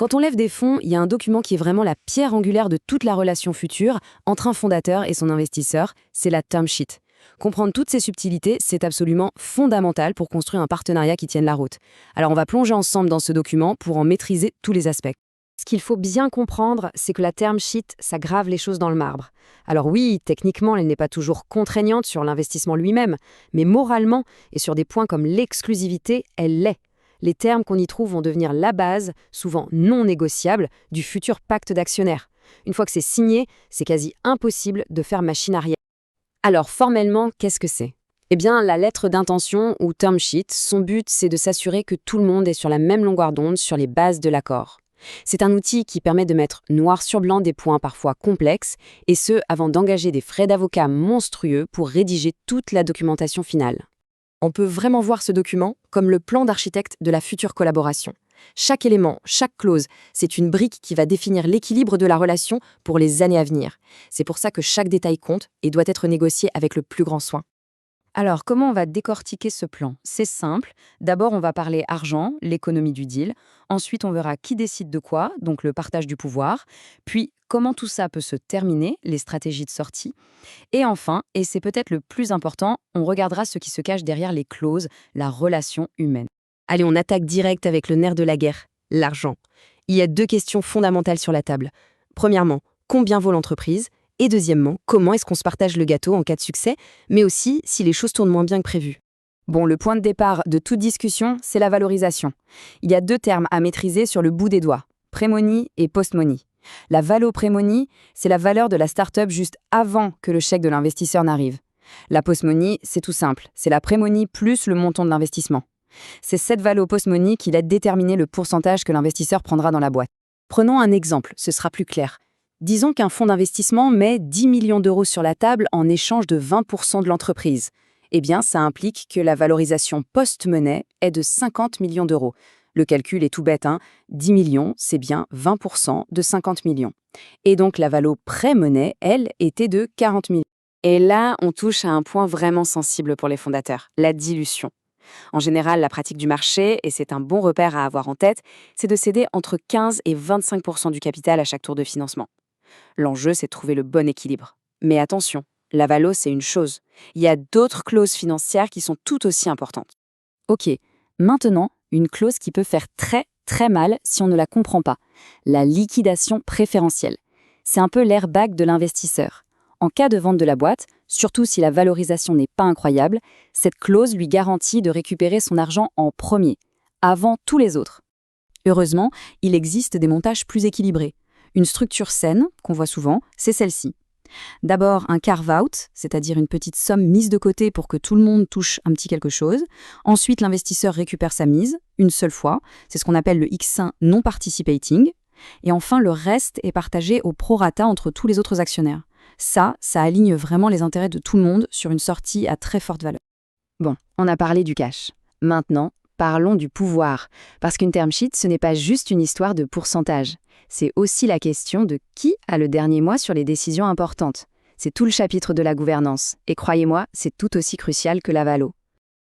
Quand on lève des fonds, il y a un document qui est vraiment la pierre angulaire de toute la relation future entre un fondateur et son investisseur, c'est la term sheet. Comprendre toutes ces subtilités, c'est absolument fondamental pour construire un partenariat qui tienne la route. Alors on va plonger ensemble dans ce document pour en maîtriser tous les aspects. Ce qu'il faut bien comprendre, c'est que la term sheet, ça grave les choses dans le marbre. Alors oui, techniquement, elle n'est pas toujours contraignante sur l'investissement lui-même, mais moralement et sur des points comme l'exclusivité, elle l'est. Les termes qu'on y trouve vont devenir la base, souvent non négociable, du futur pacte d'actionnaires. Une fois que c'est signé, c'est quasi impossible de faire machine arrière. Alors formellement, qu'est-ce que c'est ? Eh bien, la lettre d'intention ou term sheet, son but, c'est de s'assurer que tout le monde est sur la même longueur d'onde sur les bases de l'accord. C'est un outil qui permet de mettre noir sur blanc des points parfois complexes, et ce, avant d'engager des frais d'avocat monstrueux pour rédiger toute la documentation finale. On peut vraiment voir ce document comme le plan d'architecte de la future collaboration. Chaque élément, chaque clause, c'est une brique qui va définir l'équilibre de la relation pour les années à venir. C'est pour ça que chaque détail compte et doit être négocié avec le plus grand soin. Alors, comment on va décortiquer ce plan ? C'est simple. D'abord, on va parler argent, l'économie du deal. Ensuite, on verra qui décide de quoi, donc le partage du pouvoir. Puis, comment tout ça peut se terminer, les stratégies de sortie. Et enfin, et c'est peut-être le plus important, on regardera ce qui se cache derrière les clauses, la relation humaine. Allez, on attaque direct avec le nerf de la guerre, l'argent. Il y a 2 questions fondamentales sur la table. Premièrement, combien vaut l'entreprise ? Et deuxièmement, comment est-ce qu'on se partage le gâteau en cas de succès, mais aussi si les choses tournent moins bien que prévu. Bon, le point de départ de toute discussion, c'est la valorisation. Il y a 2 termes à maîtriser sur le bout des doigts, pré-money et post-money. La valo pré-money, c'est la valeur de la start-up juste avant que le chèque de l'investisseur n'arrive. La post-money, c'est tout simple, c'est la pré-money plus le montant de l'investissement. C'est cette valo post-money qui aide à déterminer le pourcentage que l'investisseur prendra dans la boîte. Prenons un exemple, ce sera plus clair. Disons qu'un fonds d'investissement met 10 millions d'euros sur la table en échange de 20% de l'entreprise. Eh bien, ça implique que la valorisation post-money est de 50 millions d'euros. Le calcul est tout bête, 10 millions, c'est bien 20% de 50 millions. Et donc, la valo pré-money, elle, était de 40 millions. Et là, on touche à un point vraiment sensible pour les fondateurs, la dilution. En général, la pratique du marché, et c'est un bon repère à avoir en tête, c'est de céder entre 15 et 25% du capital à chaque tour de financement. L'enjeu, c'est de trouver le bon équilibre. Mais attention, la valo, c'est une chose. Il y a d'autres clauses financières qui sont tout aussi importantes. Ok, maintenant, une clause qui peut faire très, très mal si on ne la comprend pas. La liquidation préférentielle. C'est un peu l'airbag de l'investisseur. En cas de vente de la boîte, surtout si la valorisation n'est pas incroyable, cette clause lui garantit de récupérer son argent en premier, avant tous les autres. Heureusement, il existe des montages plus équilibrés. Une structure saine, qu'on voit souvent, c'est celle-ci. D'abord un carve-out, c'est-à-dire une petite somme mise de côté pour que tout le monde touche un petit quelque chose. Ensuite, l'investisseur récupère sa mise, une seule fois. C'est ce qu'on appelle le X1 non participating. Et enfin, le reste est partagé au prorata entre tous les autres actionnaires. Ça aligne vraiment les intérêts de tout le monde sur une sortie à très forte valeur. Bon, on a parlé du cash. Maintenant, parlons du pouvoir. Parce qu'une term sheet, ce n'est pas juste une histoire de pourcentage. C'est aussi la question de qui a le dernier mot sur les décisions importantes. C'est tout le chapitre de la gouvernance. Et croyez-moi, c'est tout aussi crucial que la valo.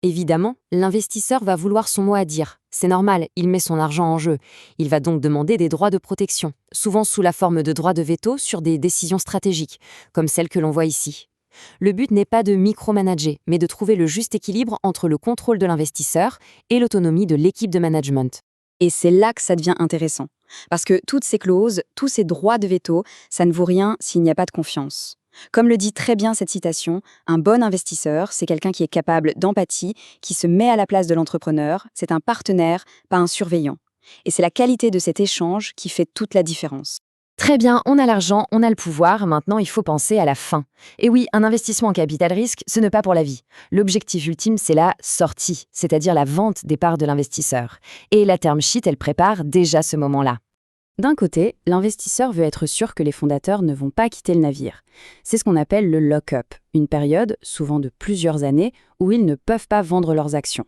Évidemment, l'investisseur va vouloir son mot à dire. C'est normal, il met son argent en jeu. Il va donc demander des droits de protection, souvent sous la forme de droits de veto sur des décisions stratégiques, comme celles que l'on voit ici. Le but n'est pas de micromanager, mais de trouver le juste équilibre entre le contrôle de l'investisseur et l'autonomie de l'équipe de management. Et c'est là que ça devient intéressant. Parce que toutes ces clauses, tous ces droits de veto, ça ne vaut rien s'il n'y a pas de confiance. Comme le dit très bien cette citation, un bon investisseur, c'est quelqu'un qui est capable d'empathie, qui se met à la place de l'entrepreneur, c'est un partenaire, pas un surveillant. Et c'est la qualité de cet échange qui fait toute la différence. Très bien, on a l'argent, on a le pouvoir, maintenant il faut penser à la fin. Et oui, un investissement en capital risque, ce n'est pas pour la vie. L'objectif ultime, c'est la sortie, c'est-à-dire la vente des parts de l'investisseur. Et la term sheet, elle prépare déjà ce moment-là. D'un côté, l'investisseur veut être sûr que les fondateurs ne vont pas quitter le navire. C'est ce qu'on appelle le lock-up, une période, souvent de plusieurs années, où ils ne peuvent pas vendre leurs actions.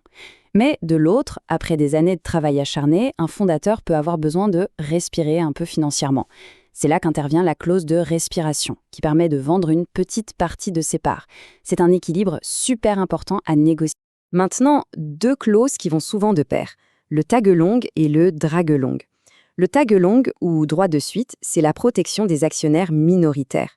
Mais de l'autre, après des années de travail acharné, un fondateur peut avoir besoin de respirer un peu financièrement. C'est là qu'intervient la clause de respiration, qui permet de vendre une petite partie de ses parts. C'est un équilibre super important à négocier. Maintenant, 2 clauses qui vont souvent de pair, le tag-along et le drag-along. Le tag-along, ou droit de suite, c'est la protection des actionnaires minoritaires.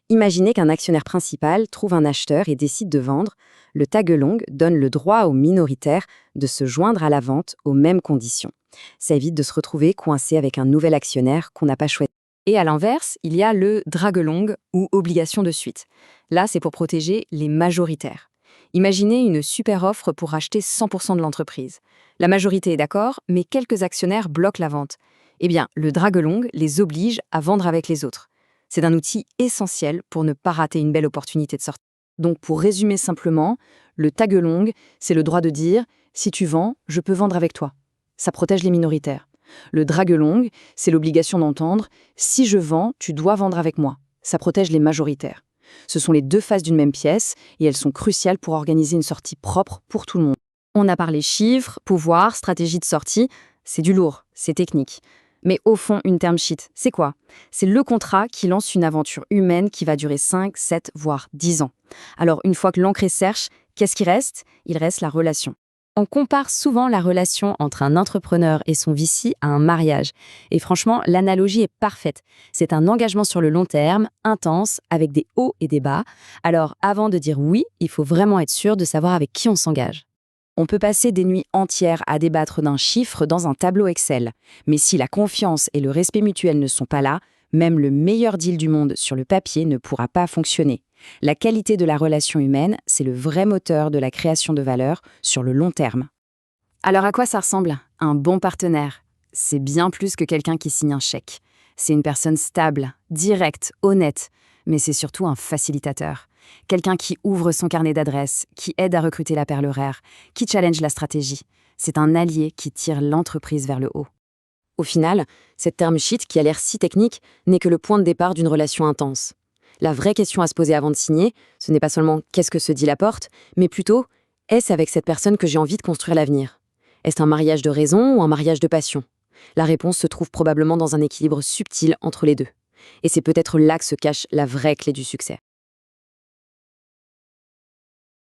Imaginez qu'un actionnaire principal trouve un acheteur et décide de vendre. Le tag-along donne le droit aux minoritaires de se joindre à la vente aux mêmes conditions. Ça évite de se retrouver coincé avec un nouvel actionnaire qu'on n'a pas choisi. Et à l'inverse, il y a le drag-along, ou obligation de suite. Là, c'est pour protéger les majoritaires. Imaginez une super offre pour racheter 100% de l'entreprise. La majorité est d'accord, mais quelques actionnaires bloquent la vente. Eh bien, le drag-along les oblige à vendre avec les autres. C'est un outil essentiel pour ne pas rater une belle opportunité de sortie. Donc, pour résumer simplement, le tag-along, c'est le droit de dire « si tu vends, je peux vendre avec toi ». Ça protège les minoritaires. Le drag-along, c'est l'obligation d'entendre « si je vends, tu dois vendre avec moi ». Ça protège les majoritaires. Ce sont les deux faces d'une même pièce et elles sont cruciales pour organiser une sortie propre pour tout le monde. On a parlé chiffres, pouvoir, stratégie de sortie. C'est du lourd, c'est technique. Mais au fond, une term sheet, c'est quoi? C'est le contrat qui lance une aventure humaine qui va durer 5, 7, voire 10 ans. Alors, une fois que l'encre est sèche, qu'est-ce qui reste? Il reste la relation. On compare souvent la relation entre un entrepreneur et son VC à un mariage. Et franchement, l'analogie est parfaite. C'est un engagement sur le long terme, intense, avec des hauts et des bas. Alors, avant de dire oui, il faut vraiment être sûr de savoir avec qui on s'engage. On peut passer des nuits entières à débattre d'un chiffre dans un tableau Excel. Mais si la confiance et le respect mutuel ne sont pas là, même le meilleur deal du monde sur le papier ne pourra pas fonctionner. La qualité de la relation humaine, c'est le vrai moteur de la création de valeur sur le long terme. Alors à quoi ça ressemble, un bon partenaire? C'est bien plus que quelqu'un qui signe un chèque. C'est une personne stable, directe, honnête, mais c'est surtout un facilitateur. Quelqu'un qui ouvre son carnet d'adresses, qui aide à recruter la perle rare, qui challenge la stratégie. C'est un allié qui tire l'entreprise vers le haut. Au final, cette term sheet qui a l'air si technique n'est que le point de départ d'une relation intense. La vraie question à se poser avant de signer, ce n'est pas seulement qu'est-ce que se dit la porte, mais plutôt est-ce avec cette personne que j'ai envie de construire l'avenir? Est-ce un mariage de raison ou un mariage de passion? La réponse se trouve probablement dans un équilibre subtil entre les deux. Et c'est peut-être là que se cache la vraie clé du succès.